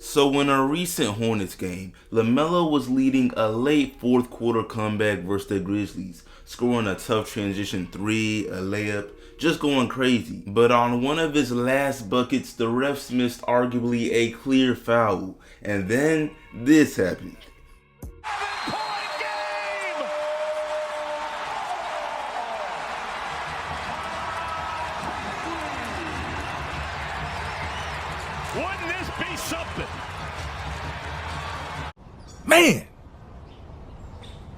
So in a recent Hornets game, LaMelo was leading a late fourth quarter comeback versus the Grizzlies, scoring a tough transition three, a layup, just going crazy. But on one of his last buckets, the refs missed arguably a clear foul, and then this happened. Wouldn't this be something? Man,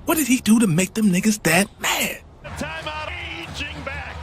what did he do to make them niggas that mad? Timeout, aging back.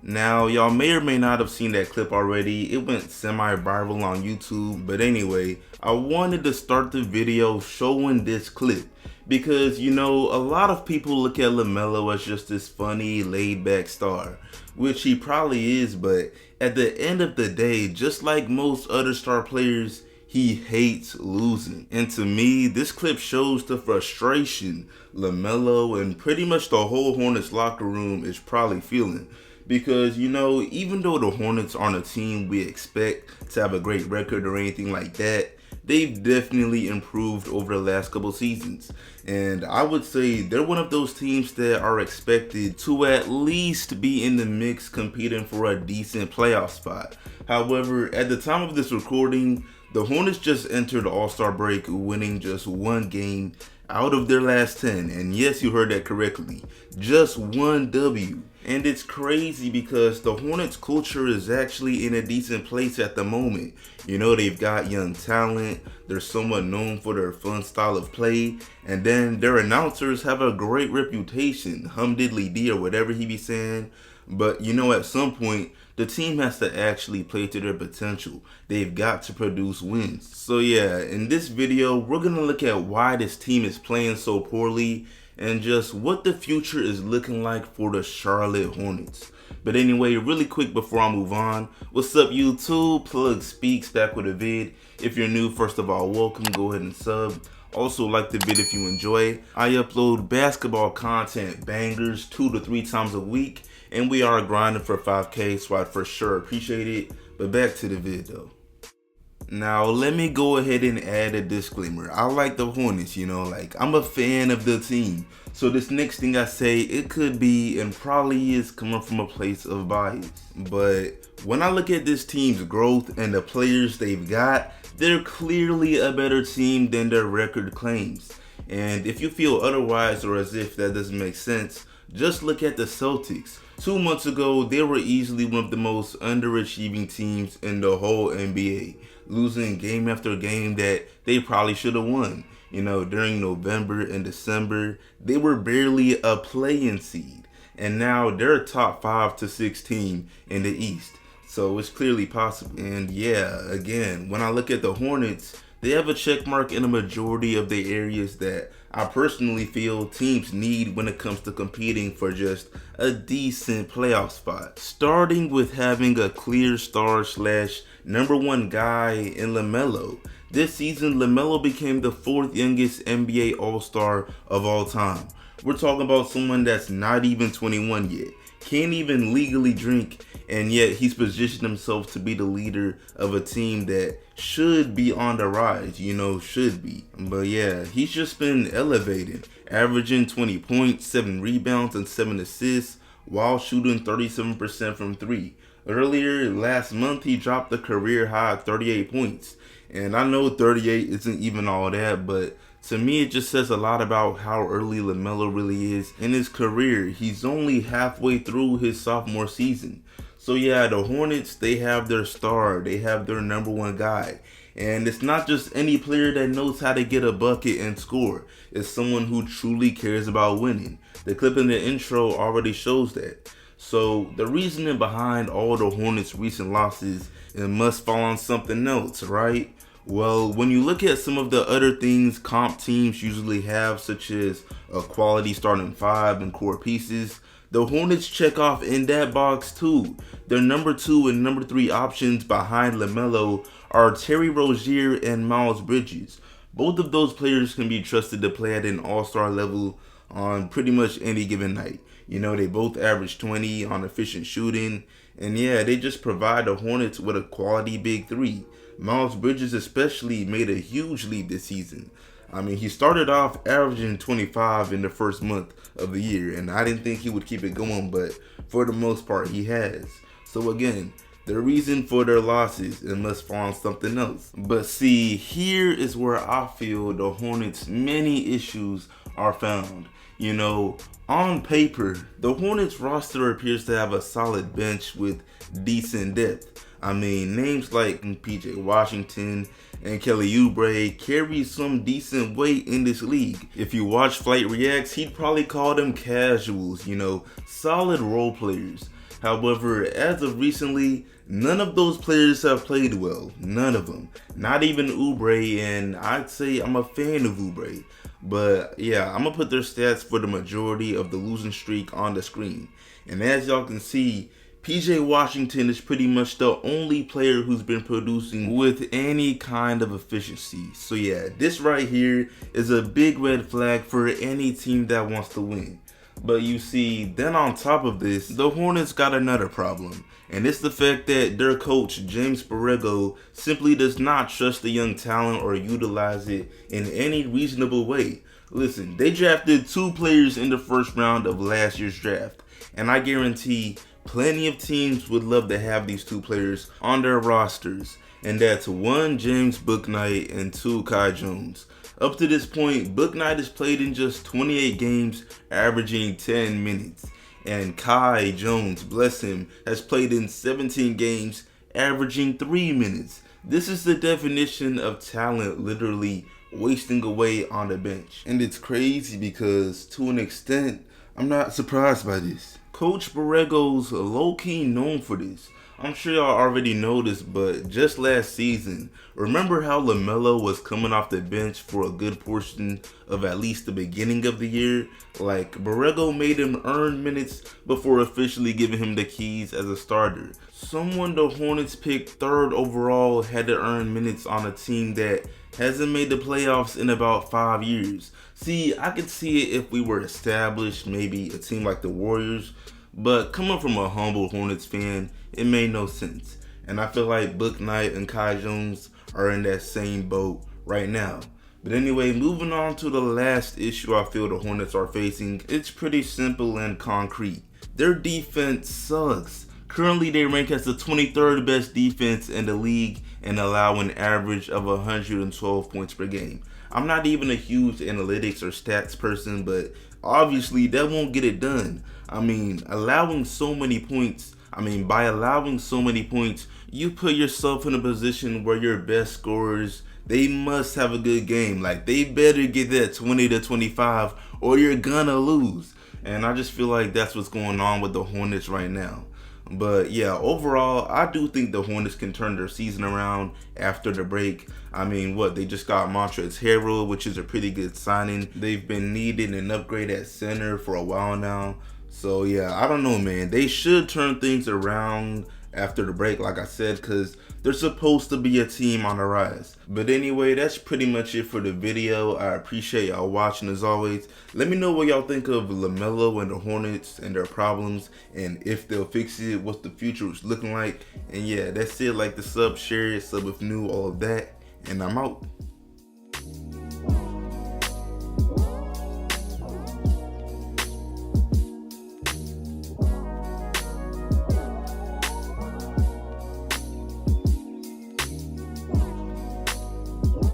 Now, y'all may or may not have seen that clip already. It went semi-viral on YouTube, but anyway, I wanted to start the video showing this clip because, you know, a lot of people look at LaMelo as just this funny, laid-back star, which he probably is, but at the end of the day, just like most other star players, he hates losing. And to me, this clip shows the frustration LaMelo and pretty much the whole Hornets locker room is probably feeling. Because, you know, even though the Hornets aren't a team we expect to have a great record or anything like that, they've definitely improved over the last couple seasons. And I would say they're one of those teams that are expected to at least be in the mix competing for a decent playoff spot. However, at the time of this recording, the Hornets just entered the All-Star break winning just one game out of their last 10. And yes, you heard that correctly. Just one W. And it's crazy because the Hornets culture is actually in a decent place at the moment. You know, they've got young talent, they're somewhat known for their fun style of play, and then their announcers have a great reputation, hum diddly dee or whatever he be saying. But you know, at some point, the team has to actually play to their potential. They've got to produce wins. So yeah, in this video, we're gonna look at why this team is playing so poorly and just what the future is looking like for the Charlotte Hornets. But anyway, really quick before I move on, what's up YouTube? Plug Speaks back with a vid. If you're new, first of all, welcome, go ahead and sub. Also like the vid if you enjoy. I upload basketball content bangers 2 to 3 times a week, and we are grinding for 5K, so I'd for sure appreciate it. But back to the vid though. Now, let me go ahead and add a disclaimer. I like the Hornets, you know, like I'm a fan of the team. So this next thing I say, it could be and probably is coming from a place of bias. But when I look at this team's growth and the players they've got, they're clearly a better team than their record claims. And if you feel otherwise or as if that doesn't make sense, just look at the Celtics. 2 months ago, they were easily one of the most underachieving teams in the whole NBA, losing game after game that they probably should have won. You know, during November and December, they were barely a play-in seed, and now they're a top 5 to 6 team in the East. So it's clearly possible. And yeah, again, when I look at the Hornets, they have a check mark in a majority of the areas that I personally feel teams need when it comes to competing for just a decent playoff spot. Starting with having a clear star slash number one guy in LaMelo. This season, LaMelo became the 4th youngest NBA All-Star of all time. We're talking about someone that's not even 21 yet, can't even legally drink, and yet he's positioned himself to be the leader of a team that should be on the rise, you know, should be. But yeah, he's just been elevating, averaging 20 points, 7 rebounds, and 7 assists, while shooting 37% from 3. Earlier last month, he dropped a career high 38 points. And I know 38 isn't even all that, but to me it just says a lot about how early LaMelo really is in his career. He's only halfway through his sophomore season. So yeah, the Hornets, they have their star, they have their number one guy. And it's not just any player that knows how to get a bucket and score. It's someone who truly cares about winning. The clip in the intro already shows that. So the reasoning behind all the Hornets' recent losses, it must fall on something else, right? Well, when you look at some of the other things comp teams usually have, such as a quality starting 5 and core pieces, the Hornets check off in that box too. Their number 2 and number 3 options behind LaMelo are Terry Rozier and Miles Bridges. Both of those players can be trusted to play at an all-star level on pretty much any given night. You know, they both average 20 on efficient shooting, and yeah, they just provide the Hornets with a quality big 3. Miles Bridges especially made a huge leap this season. I mean, he started off averaging 25 in the first month of the year, and I didn't think he would keep it going, but for the most part, he has. So again, the reason for their losses, it must find something else. But see, here is where I feel the Hornets' many issues are found. You know, on paper, the Hornets roster appears to have a solid bench with decent depth. I mean, names like PJ Washington and Kelly Oubre carry some decent weight in this league. If you watch Flight Reacts, he'd probably call them casuals, you know, solid role players. However, as of recently, none of those players have played well. None of them. Not even Oubre, and I'd say I'm a fan of Oubre. But yeah, I'm going to put their stats for the majority of the losing streak on the screen. And as y'all can see, PJ Washington is pretty much the only player who's been producing with any kind of efficiency. So yeah, this right here is a big red flag for any team that wants to win. But you see, then on top of this, the Hornets got another problem. And it's the fact that their coach, James Borrego, simply does not trust the young talent or utilize it in any reasonable way. Listen, they drafted 2 players in the first round of last year's draft. And I guarantee plenty of teams would love to have these 2 players on their rosters. And that's 1, James Bouknight, and 2, Kai Jones. Up to this point, Bouknight has played in just 28 games, averaging 10 minutes. And Kai Jones, bless him, has played in 17 games, averaging 3 minutes. This is the definition of talent literally wasting away on the bench. And it's crazy because, to an extent, I'm not surprised by this. Coach Borrego's low-key known for this. I'm sure y'all already know this, but just last season, remember how LaMelo was coming off the bench for a good portion of at least the beginning of the year? Like, Borrego made him earn minutes before officially giving him the keys as a starter. Someone the Hornets picked 3rd overall had to earn minutes on a team that hasn't made the playoffs in about 5 years. See, I could see it if we were established, maybe a team like the Warriors, but coming from a humble Hornets fan, it made no sense. And I feel like Bouknight and Kai Jones are in that same boat right now. But anyway, moving on to the last issue I feel the Hornets are facing, it's pretty simple and concrete. Their defense sucks. Currently, they rank as the 23rd best defense in the league and allow an average of 112 points per game. I'm not even a huge analytics or stats person, but obviously that won't get it done. I mean, by allowing so many points, you put yourself in a position where your best scorers, they must have a good game. Like, they better get that 20 to 25 or you're gonna lose. And I just feel like that's what's going on with the Hornets right now. But yeah, overall, I do think the Hornets can turn their season around after the break. I mean, they just got Montrezl Harrell, which is a pretty good signing. They've been needing an upgrade at center for a while now. So yeah, I don't know, man. They should turn things around after the break, like I said, because they're supposed to be a team on the rise. But anyway, that's pretty much it for the video. I appreciate y'all watching as always. Let me know what y'all think of LaMelo and the Hornets and their problems, and if they'll fix it, what's the future is looking like. And yeah, that's it. Like the sub, share it, sub if new, all of that. And I'm out.